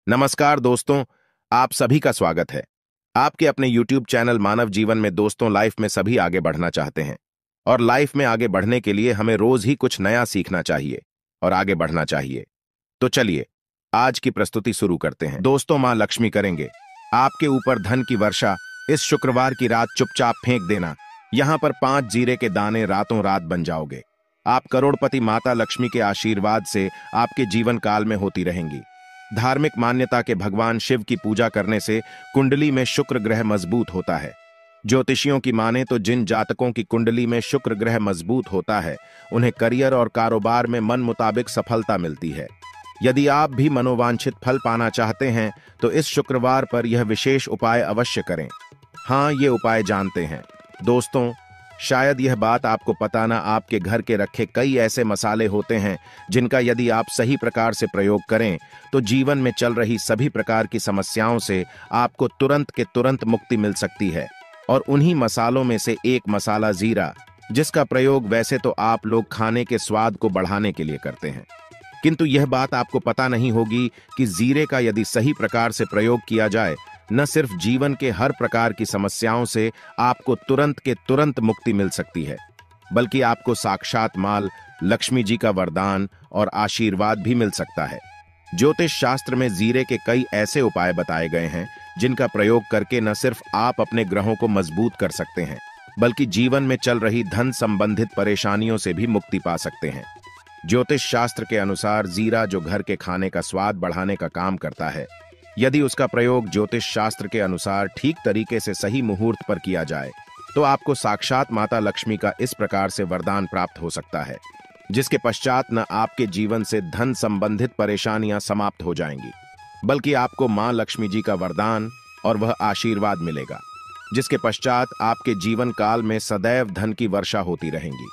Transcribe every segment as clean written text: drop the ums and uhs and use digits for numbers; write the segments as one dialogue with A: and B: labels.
A: नमस्कार दोस्तों, आप सभी का स्वागत है। आपके अपने YouTube चैनल मानव जीवन में दोस्तों लाइफ में सभी आगे बढ़ना चाहते हैं और लाइफ में आगे बढ़ने के लिए हमें रोज ही कुछ नया सीखना चाहिए और आगे बढ़ना चाहिए। तो चलिए आज की प्रस्तुति शुरू करते हैं। दोस्तों, मां लक्ष्मी करेंगे आपके ऊपर धन की वर्षा। इस शुक्रवार की रात चुपचाप फेंक देना। यहाँ पर 5 जीरे के दाने रातों रात बन जाओगे। आप करोड़पति माता लक्ष्मी के आशीर्वाद से आपके जीवन काल में होती रहेंगी। धार्मिक मान्यता के भगवान शिव की पूजा करने से कुंडली में शुक्र ग्रह मजबूत होता है। ज्योतिषियों की माने तो जिन जातकों की कुंडली में शुक्र ग्रह मजबूत होता है उन्हें करियर और कारोबार में मन मुताबिक सफलता मिलती है। यदि आप भी मनोवांछित फल पाना चाहते हैं तो इस शुक्रवार पर यह विशेष उपाय अवश्य करें। हाँ, ये उपाय जानते हैं दोस्तों। शायद यह बात आपको पता ना, आपके घर के रखे कई ऐसे मसाले होते हैं जिनका यदि आप सही प्रकार से प्रयोग करें तो जीवन में चल रही सभी प्रकार की समस्याओं से आपको तुरंत के तुरंत मुक्ति मिल सकती है। और उन्हीं मसालों में से एक मसाला जीरा, जिसका प्रयोग वैसे तो आप लोग खाने के स्वाद को बढ़ाने के लिए करते हैं, किंतु यह बात आपको पता नहीं होगी कि जीरे का यदि सही प्रकार से प्रयोग किया जाए न सिर्फ जीवन के हर प्रकार की समस्याओं से आपको तुरंत के तुरंत मुक्ति मिल सकती है, बल्कि आपको साक्षात माल लक्ष्मी जी का वरदान और आशीर्वाद भी मिल सकता है। ज्योतिष शास्त्र में जीरे के कई ऐसे उपाय बताए गए हैं जिनका प्रयोग करके न सिर्फ आप अपने ग्रहों को मजबूत कर सकते हैं, बल्कि जीवन में चल रही धन संबंधित परेशानियों से भी मुक्ति पा सकते हैं। ज्योतिष शास्त्र के अनुसार जीरा, जो घर के खाने का स्वाद बढ़ाने का काम करता है, यदि उसका प्रयोग ज्योतिष शास्त्र के अनुसार ठीक तरीके से सही मुहूर्त पर किया जाए तो आपको साक्षात माता लक्ष्मी का इस प्रकार से वरदान प्राप्त हो सकता है, जिसके पश्चात न आपके जीवन से धन संबंधित परेशानियां समाप्त हो जाएंगी, बल्कि आपको मां लक्ष्मी जी का वरदान और वह आशीर्वाद मिलेगा, जिसके पश्चात आपके जीवन काल में सदैव धन की वर्षा होती रहेंगी।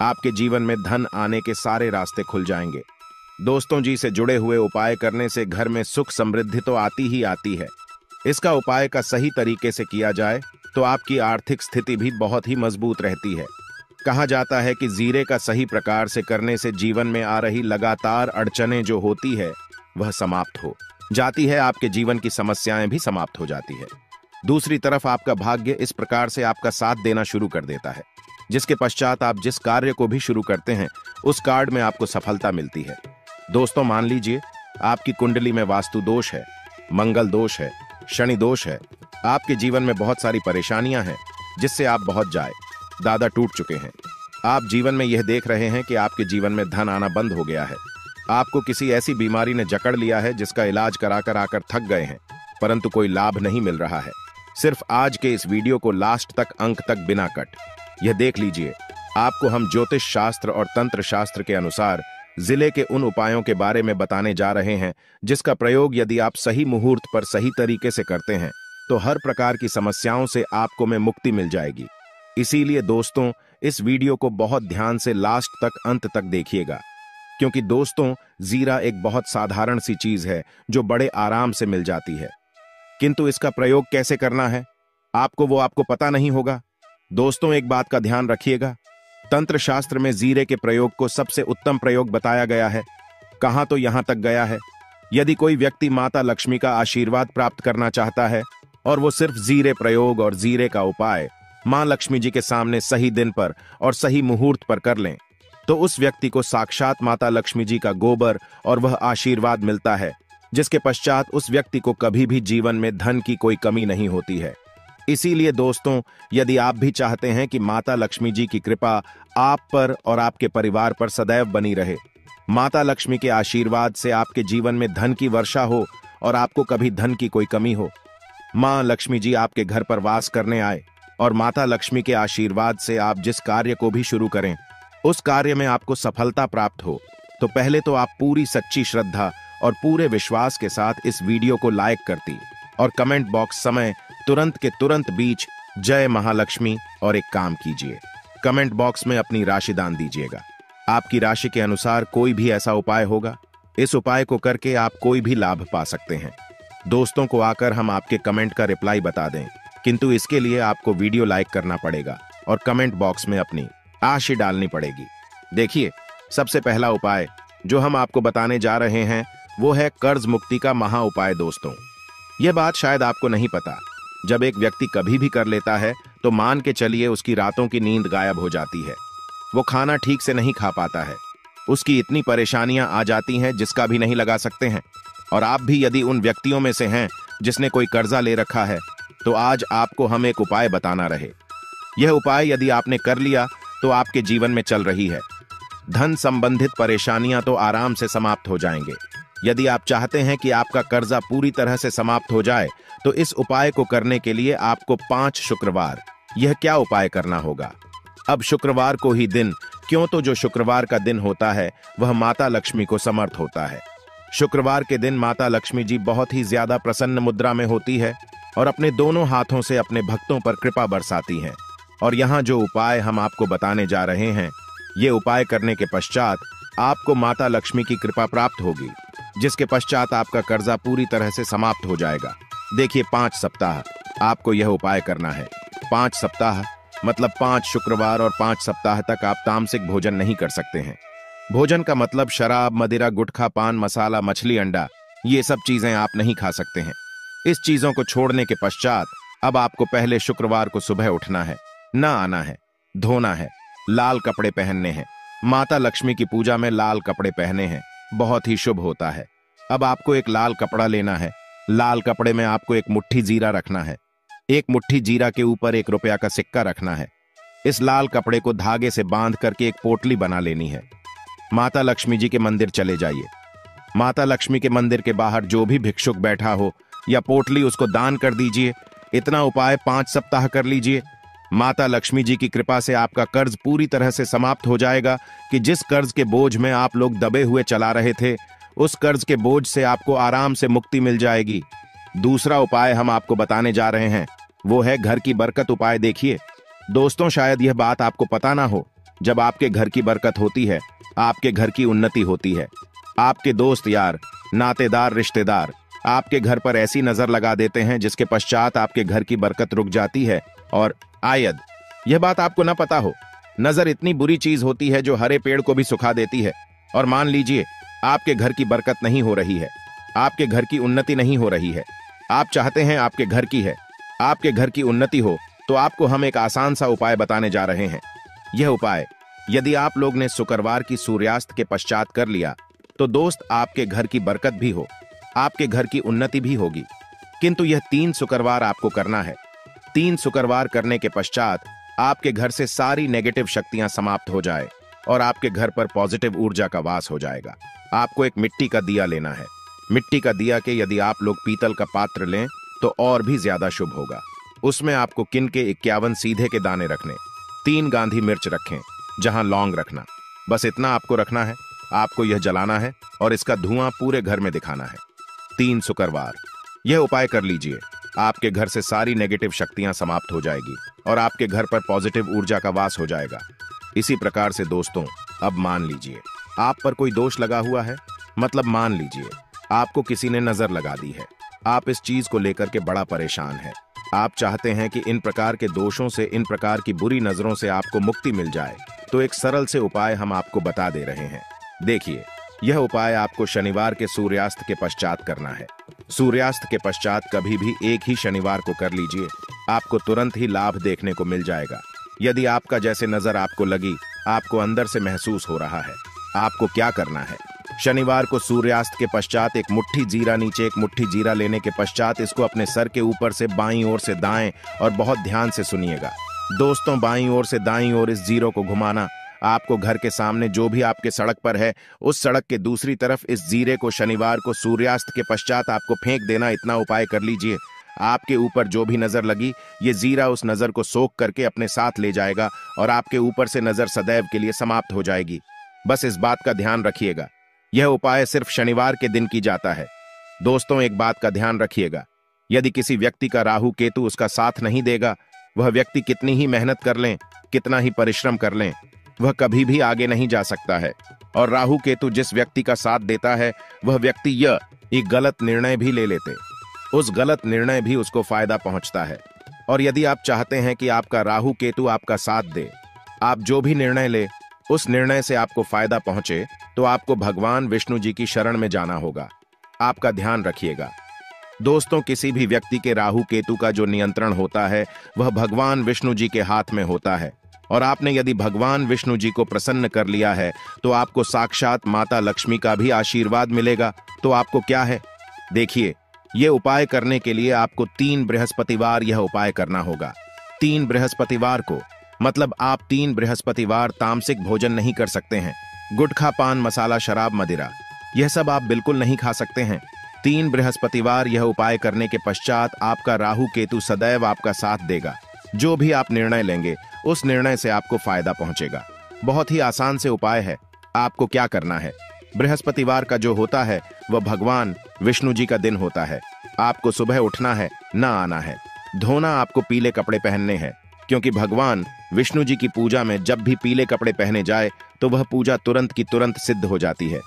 A: आपके जीवन में धन आने के सारे रास्ते खुल जाएंगे। दोस्तों जी, से जुड़े हुए उपाय करने से घर में सुख समृद्धि तो आती ही आती है। इसका उपाय का सही तरीके से किया जाए तो आपकी आर्थिक स्थिति भी बहुत ही मजबूत रहती है। कहा जाता है कि जीरे का सही प्रकार से करने से जीवन में आ रही लगातार अड़चनें जो होती है वह समाप्त हो जाती है, आपके जीवन की समस्याएं भी समाप्त हो जाती है। दूसरी तरफ आपका भाग्य इस प्रकार से आपका साथ देना शुरू कर देता है, जिसके पश्चात आप जिस कार्य को भी शुरू करते हैं उस कार्य में आपको सफलता मिलती है। दोस्तों, मान लीजिए आपकी कुंडली में वास्तु दोष है, मंगल दोष है, शनि दोष है, आपके जीवन में बहुत सारी परेशानियां हैं जिससे आप बहुत दादा टूट चुके हैं। आप जीवन में यह देख रहे हैं कि आपके जीवन में धन आना बंद हो गया है। आपको किसी ऐसी बीमारी ने जकड़ लिया है जिसका इलाज कराकर आकर थक गए हैं, परंतु कोई लाभ नहीं मिल रहा है। सिर्फ आज के इस वीडियो को लास्ट तक, अंक तक बिना कट यह देख लीजिए। आपको हम ज्योतिष शास्त्र और तंत्र शास्त्र के अनुसार जिले के उन उपायों के बारे में बताने जा रहे हैं जिसका प्रयोग यदि आप सही मुहूर्त पर सही तरीके से करते हैं तो हर प्रकार की समस्याओं से आपको में मुक्ति मिल जाएगी। इसीलिए दोस्तों, इस वीडियो को बहुत ध्यान से लास्ट तक, अंत तक देखिएगा, क्योंकि दोस्तों जीरा एक बहुत साधारण सी चीज है जो बड़े आराम से मिल जाती है, किंतु इसका प्रयोग कैसे करना है आपको पता नहीं होगा। दोस्तों, एक बात का ध्यान रखिएगा, तंत्र शास्त्र में जीरे के प्रयोग को सबसे उत्तम प्रयोग बताया गया है। कहां तो यहां तक गया है, यदि कोई व्यक्ति माता लक्ष्मी का आशीर्वाद प्राप्त करना चाहता है और वो सिर्फ जीरे प्रयोग और जीरे का उपाय मां लक्ष्मी जी के सामने सही दिन पर और सही मुहूर्त पर कर लें तो उस व्यक्ति को साक्षात माता लक्ष्मी जी का गोबर और वह आशीर्वाद मिलता है, जिसके पश्चात उस व्यक्ति को कभी भी जीवन में धन की कोई कमी नहीं होती है। इसीलिए दोस्तों, यदि आप भी चाहते हैं कि माता लक्ष्मी जी की कृपा आप पर और आपके परिवार पर सदैव बनी रहे, माता लक्ष्मी के आशीर्वाद से आपके जीवन में धन की वर्षा हो और आपको कभी धन की कोई कमी हो, मां लक्ष्मी जी आपके घर पर वास करने आए और माता लक्ष्मी के आशीर्वाद से आप जिस कार्य को भी शुरू करें उस कार्य में आपको सफलता प्राप्त हो, तो पहले तो आप पूरी सच्ची श्रद्धा और पूरे विश्वास के साथ इस वीडियो को लाइक करती और कमेंट बॉक्स समय तुरंत के तुरंत बीच जय महालक्ष्मी और एक काम कीजिए, कमेंट बॉक्स में अपनी राशि दान दीजिएगा। आपकी राशि के अनुसार कोई भी ऐसा उपाय होगा, इस उपाय को करके आप कोई भी लाभ पा सकते हैं। दोस्तों को आकर हम आपके कमेंट का रिप्लाई बता दें, किंतु इसके लिए आपको वीडियो लाइक करना पड़ेगा और कमेंट बॉक्स में अपनी राशि डालनी पड़ेगी। देखिए, सबसे पहला उपाय जो हम आपको बताने जा रहे हैं वो है कर्ज मुक्ति का महा उपाय। दोस्तों, यह बात शायद आपको नहीं पता, जब एक व्यक्ति कभी भी कर लेता है तो मान के चलिए उसकी रातों की नींद गायब हो जाती है, वो खाना ठीक से नहीं खा पाता है, उसकी इतनी परेशानियां आ जाती हैं जिसका भी नहीं लगा सकते हैं। और आप भी यदि उन व्यक्तियों में से हैं जिसने कोई कर्जा ले रखा है, तो आज आपको हम एक उपाय बताना रहे। यह उपाय यदि आपने कर लिया तो आपके जीवन में चल रही है धन संबंधित परेशानियां तो आराम से समाप्त हो जाएंगे। यदि आप चाहते हैं कि आपका कर्जा पूरी तरह से समाप्त हो जाए, तो इस उपाय को करने के लिए आपको 5 शुक्रवार यह क्या उपाय करना होगा। अब शुक्रवार को ही दिन, क्यों तो जो शुक्रवार का दिन होता है वह माता लक्ष्मी को समर्थ होता है। शुक्रवार के दिन माता लक्ष्मी जी बहुत ही ज्यादा प्रसन्न मुद्रा में होती है और अपने दोनों हाथों से अपने भक्तों पर कृपा बरसाती हैं। और यहाँ जो उपाय हम आपको बताने जा रहे हैं, ये उपाय करने के पश्चात आपको माता लक्ष्मी की कृपा प्राप्त होगी, जिसके पश्चात आपका कर्जा पूरी तरह से समाप्त हो जाएगा। देखिए, 5 सप्ताह आपको यह उपाय करना है। 5 सप्ताह मतलब 5 शुक्रवार और 5 सप्ताह तक आप तामसिक भोजन नहीं कर सकते हैं। भोजन का मतलब शराब, मदिरा, गुटखा, पान मसाला, मछली, अंडा, ये सब चीजें आप नहीं खा सकते हैं। इस चीजों को छोड़ने के पश्चात अब आपको पहले शुक्रवार को सुबह उठना है, ना आना है, धोना है, लाल कपड़े पहनने हैं। माता लक्ष्मी की पूजा में लाल कपड़े पहने हैं, बहुत ही शुभ होता है। अब आपको एक लाल कपड़ा लेना है। लाल कपड़े में आपको एक मुट्ठी जीरा रखना है। एक मुट्ठी जीरा के ऊपर 1 रुपया का सिक्का रखना है। इस लाल कपड़े को धागे से बांध करके एक पोटली बना लेनी है। माता लक्ष्मी जी के मंदिर चले जाइए। माता लक्ष्मी के मंदिर के बाहर जो भी भिक्षुक बैठा हो या पोटली, उसको दान कर दीजिए। इतना उपाय 5 सप्ताह कर लीजिए। माता लक्ष्मी जी की कृपा से आपका कर्ज पूरी तरह से समाप्त हो जाएगा कि जिस कर्ज के बोझ में आप लोग दबे हुए चला रहे थे, उस कर्ज के बोझ से आपको आराम से मुक्ति मिल जाएगी। दूसरा उपाय हम आपको बताने जा रहे हैं, वो है घर की बरकत उपाय। देखिए दोस्तों, शायद यह बात आपको पता ना हो, जब आपके घर की बरकत होती है, आपके घर की उन्नति होती है। आपके दोस्त यार, नातेदार, रिश्तेदार आपके घर पर ऐसी नजर लगा देते हैं जिसके पश्चात आपके घर की बरकत रुक जाती है। और आयद, यह बात आपको ना पता हो, नजर इतनी बुरी चीज होती है जो हरे पेड़ को भी सुखा देती है। और मान लीजिए आपके घर की बरकत नहीं हो रही है, आपके घर की उन्नति नहीं हो रही है, आप चाहते हैं आपके घर की है, आपके घर की उन्नति हो, तो आपको हम एक आसान सा उपाय बताने जा रहे हैं। यह उपाय यदि आप लोग ने शुक्रवार की सूर्यास्त के पश्चात कर लिया, तो दोस्त आपके घर की बरकत भी हो, आपके घर की उन्नति भी होगी। किंतु यह 3 शुक्रवार आपको करना है। 3 शुक्रवार करने के पश्चात आपके घर से सारी नेगेटिव शक्तियां समाप्त हो जाए और आपके घर पर पॉजिटिव ऊर्जा का वास हो जाएगा। आपको एक मिट्टी का दिया लेना है। मिट्टी का दिया के यदि आप लोग पीतल का पात्र लें तो और भी ज्यादा शुभ होगा। उसमें आपको किन के 51 सीधे के दाने रखने, 3 गांधी मिर्च रखें, जहां लौंग रखना। बस इतना आपको रखना है। आपको यह जलाना है और इसका धुआं पूरे घर में दिखाना है। 3 शुक्रवार यह उपाय कर लीजिए, आपके घर से सारी नेगेटिव शक्तियां समाप्त हो जाएगी और आपके घर पर पॉजिटिव ऊर्जा का वास हो जाएगा। इसी प्रकार से दोस्तों, अब मान लीजिए आप पर कोई दोष लगा हुआ है, मतलब मान लीजिए आपको किसी ने नजर लगा दी है। आप इस चीज को लेकर के बड़ा परेशान है। आप चाहते हैं कि इन प्रकार के दोषों से, इन प्रकार की बुरी नजरों से आपको मुक्ति मिल जाए, तो एक सरल से उपाय हम आपको बता दे रहे हैं। देखिए, यह उपाय आपको शनिवार के सूर्यास्त के पश्चात करना है। सूर्यास्त के पश्चात कभी भी एक ही शनिवार को कर लीजिए, आपको तुरंत ही लाभ देखने को मिल जाएगा। यदि आपका जैसे नजर आपको लगी, आपको अंदर से महसूस हो रहा है, आपको क्या करना है, शनिवार को सूर्यास्त के पश्चात एक मुट्ठी जीरा, नीचे एक मुट्ठी जीरा लेने के पश्चात इसको अपने सर के ऊपर से बाईं ओर से दाएं, और बहुत ध्यान से सुनिएगा दोस्तों, बाईं ओर से दाईं ओर इस जीरो को घुमाना। आपको घर के सामने जो भी आपके सड़क पर है, उस सड़क के दूसरी तरफ इस जीरे को शनिवार को सूर्यास्त के पश्चात आपको फेंक देना। इतना उपाय कर लीजिए। आपके ऊपर जो भी नजर लगी, ये जीरा उस नजर को सोख करके अपने साथ ले जाएगा और आपके ऊपर से नजर सदैव के लिए समाप्त हो जाएगी। बस इस बात का ध्यान रखिएगा, यह उपाय सिर्फ शनिवार के दिन की जाता है। दोस्तों, एक बात का ध्यान रखिएगा, यदि किसी व्यक्ति का राहु केतु उसका साथ नहीं देगा, वह व्यक्ति कितनी ही मेहनत कर लें, कितना ही परिश्रम कर लें, वह कभी भी आगे नहीं जा सकता है। और राहु केतु जिस व्यक्ति का साथ देता है, वह व्यक्ति यह एक गलत निर्णय भी ले लेते, उस गलत निर्णय भी उसको फायदा पहुंचता है। और यदि आप चाहते हैं कि आपका राहु केतु आपका साथ दे, आप जो भी निर्णय ले उस निर्णय से आपको फायदा पहुंचे, तो आपको भगवान विष्णु जी की शरण में जाना होगा। आपका ध्यान रखिएगा। दोस्तों, किसी भी व्यक्ति के राहु केतु का जो नियंत्रण होता है वह भगवान विष्णु जी के हाथ में होता है, और आपने यदि भगवान विष्णु जी को प्रसन्न कर लिया है तो आपको साक्षात माता लक्ष्मी का भी आशीर्वाद मिलेगा। तो आपको क्या है, देखिए, ये उपाय करने के लिए आपको 3 बृहस्पतिवार यह उपाय करना होगा। 3 बृहस्पतिवार को, मतलब आप 3 बृहस्पतिवार तामसिक भोजन नहीं कर सकते हैं। गुटखा, पान मसाला, शराब, मदिरा, यह सब आप बिल्कुल नहीं खा सकते हैं। 3 बृहस्पतिवार यह उपाय करने के पश्चात आपका राहु केतु सदैव आपका साथ देगा। जो भी आप निर्णय लेंगे उस निर्णय से आपको फायदा पहुंचेगा। बहुत ही आसान से उपाय है। आपको क्या करना है, बृहस्पतिवार का जो होता है वह भगवान विष्णु जी का दिन होता है। आपको सुबह उठना है, ना आना है। धोना, आपको पीले कपड़े पहनने हैं, क्योंकि भगवान विष्णु जी की पूजा में जब भी पीले कपड़े पहने जाए तो वह पूजा तुरंत की तुरंत सिद्ध हो जाती है।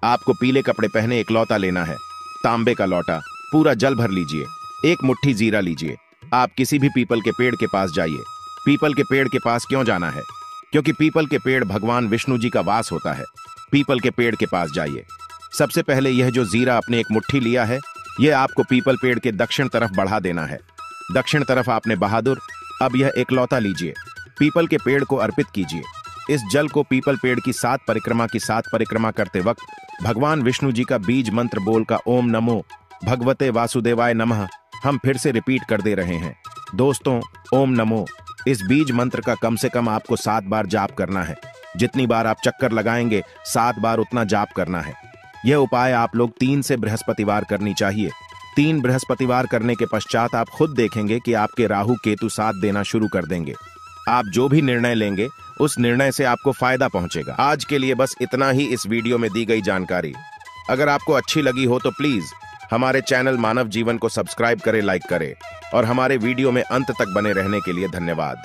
A: आपको पीले कपड़े पहने एक लौटा लेना है, तांबे का लौटा, पूरा जल भर लीजिए। 1 मुट्ठी जीरा लीजिए। आप किसी भी पीपल के पेड़ के पास जाइए। पीपल के पेड़ के पास क्यों जाना है, क्योंकि पीपल के पेड़ भगवान विष्णु जी का वास होता है। पीपल के पेड़ के पास जाइए। सबसे पहले यह जो जीरा आपने 1 मुट्ठी लिया है, यह आपको पीपल पेड़ के दक्षिण तरफ बढ़ा देना है। दक्षिण तरफ आपने बहादुर। अब यह एक लौटा लीजिए, पीपल के पेड़ को अर्पित कीजिए। इस जल को पीपल पेड़ की 7 परिक्रमा की 7 परिक्रमा करते वक्त भगवान विष्णु जी का बीज मंत्र बोल का ओम नमो भगवते वासुदेवाय नमः हम फिर से रिपीट कर दे रहे हैं। दोस्तों, ओम नमो, इस बीज मंत्र का कम से कम आपको 7 बार जाप करना है। जितनी बार आप चक्कर लगाएंगे 7 बार उतना जाप करना है। यह उपाय आप लोग 3 से बृहस्पतिवार करनी चाहिए। 3 बृहस्पतिवार करने के पश्चात आप खुद देखेंगे कि आपके राहु केतु साथ देना शुरू कर देंगे। आप जो भी निर्णय लेंगे उस निर्णय से आपको फायदा पहुंचेगा। आज के लिए बस इतना ही इस वीडियो में दी गई जानकारी। अगर आपको अच्छी लगी हो तो प्लीज हमारे चैनल मानव जीवन को सब्सक्राइब करें, लाइक करें, और हमारे वीडियो में अंत तक बने रहने के लिए धन्यवाद।